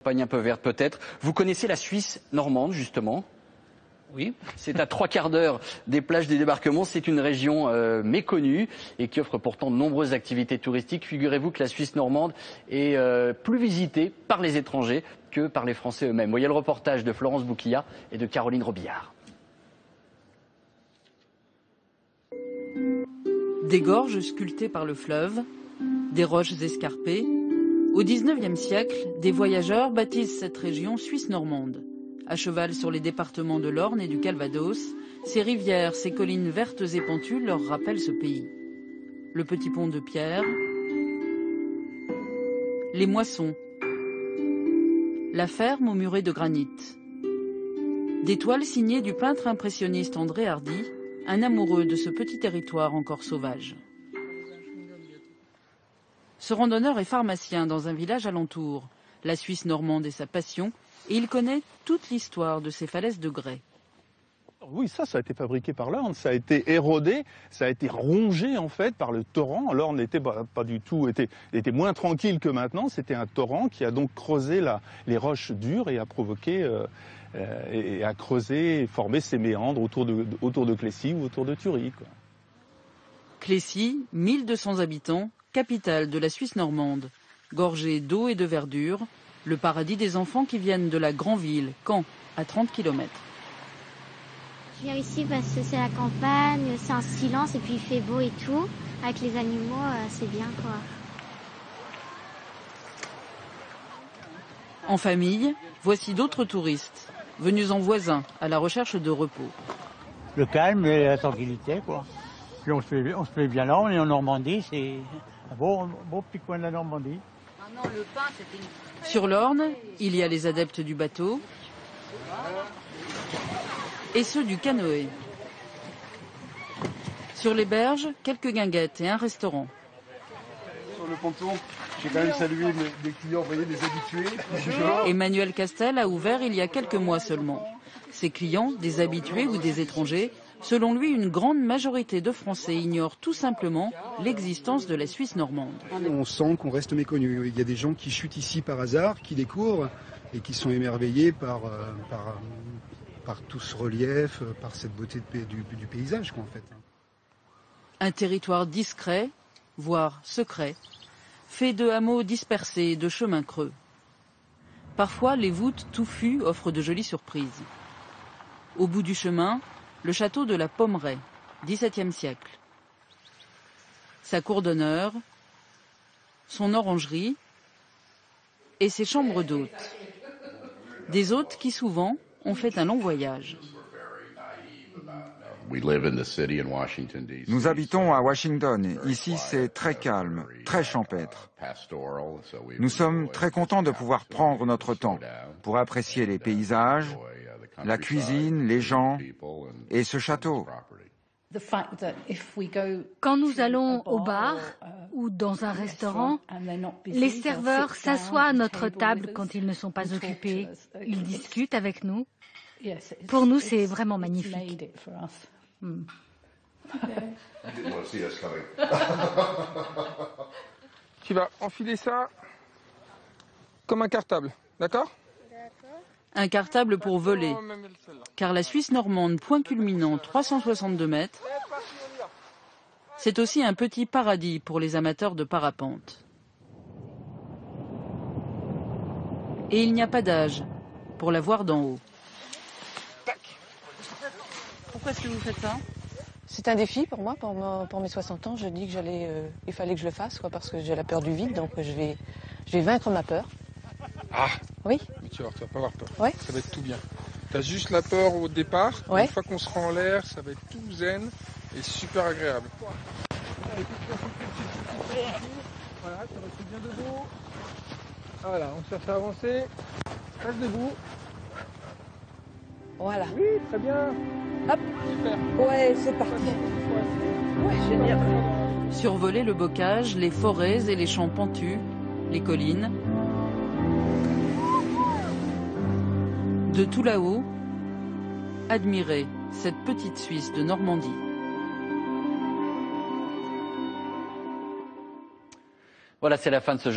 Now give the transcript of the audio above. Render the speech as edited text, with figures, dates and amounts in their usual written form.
Un peu verte peut-être. Vous connaissez la Suisse normande justement? Oui. C'est à 3/4 d'heure des plages des débarquements. C'est une région méconnue et qui offre pourtant de nombreuses activités touristiques. Figurez-vous que la Suisse normande est plus visitée par les étrangers que par les Français eux-mêmes. Voyez le reportage de Florence Bouquilla et de Caroline Robillard. Des gorges sculptées par le fleuve, des roches escarpées. Au XIXe siècle, des voyageurs baptisent cette région Suisse normande. À cheval sur les départements de l'Orne et du Calvados, ces rivières, ces collines vertes et pentues leur rappellent ce pays. Le petit pont de pierre, les moissons, la ferme aux murets de granit. Des toiles signées du peintre impressionniste André Hardy, un amoureux de ce petit territoire encore sauvage. Ce randonneur est pharmacien dans un village alentour. La Suisse normande est sa passion et il connaît toute l'histoire de ces falaises de grès. Oui, ça a été fabriqué par l'Orne, ça a été érodé, ça a été rongé en fait par le torrent. L'Orne n'était pas du tout, était moins tranquille que maintenant. C'était un torrent qui a donc creusé les roches dures et a provoqué, et a creusé et formé ces méandres autour de Clécy ou autour de Thury, quoi. Clécy, 1200 habitants, capitale de la Suisse normande, gorgée d'eau et de verdure, le paradis des enfants qui viennent de la grande ville, Caen, à 30 km. Je viens ici parce que c'est la campagne, c'est un silence et puis il fait beau et tout. Avec les animaux, c'est bien quoi. En famille, voici d'autres touristes, venus en voisin, à la recherche de repos. Le calme et la tranquillité, quoi. Puis on se plaît bien là, on est en Normandie, c'est un beau petit coin de la Normandie. Ah non, le pain, sur l'Orne, il y a les adeptes du bateau et ceux du canoë. Sur les berges, quelques guinguettes et un restaurant. Sur le ponton, j'ai quand même salué des clients, vous voyez, des habitués. Emmanuel Castel a ouvert il y a quelques mois seulement. Ses clients, des habitués ou des étrangers, selon lui, une grande majorité de Français ignorent tout simplement l'existence de la Suisse normande. On sent qu'on reste méconnu. Il y a des gens qui chutent ici par hasard, qui découvrent et qui sont émerveillés par tout ce relief, par cette beauté du paysage, quoi, en fait. Un territoire discret, voire secret, fait de hameaux dispersés et de chemins creux. Parfois, les voûtes touffues offrent de jolies surprises. Au bout du chemin, le château de la Pommeraye, XVIIe siècle. Sa cour d'honneur, son orangerie et ses chambres d'hôtes. Des hôtes qui souvent ont fait un long voyage. Nous habitons à Washington. Ici, c'est très calme, très champêtre. Nous sommes très contents de pouvoir prendre notre temps pour apprécier les paysages, la cuisine, les gens et ce château. Quand nous allons au bar ou dans un restaurant, les serveurs s'assoient à notre table quand ils ne sont pas occupés. Ils discutent avec nous. Pour nous, c'est vraiment magnifique. Tu vas enfiler ça comme un cartable, d'accord? Un cartable pour voler, car la Suisse normande, point culminant 362 mètres, c'est aussi un petit paradis pour les amateurs de parapente. Et il n'y a pas d'âge pour la voir d'en haut. Pourquoi est-ce que vous faites ça? C'est un défi pour moi, pour mes 60 ans. Je dis que il fallait que je le fasse, quoi, parce que j'ai la peur du vide, donc je vais vaincre ma peur. Ah. Oui. Mais tu vas pas avoir peur. Ouais. Ça va être tout bien. T'as juste la peur au départ. Ouais. Une fois qu'on sera en l'air, ça va être tout zen et super agréable. Voilà, tu restes bien debout. Voilà, on cherche à avancer. Reste debout. Voilà. Oui, très bien. Hop. Super. Ouais, c'est parti. Ouais, génial. Survoler le bocage, les forêts et les champs pentus, les collines. De tout là-haut, admirer cette petite Suisse de Normandie. Voilà, c'est la fin de ce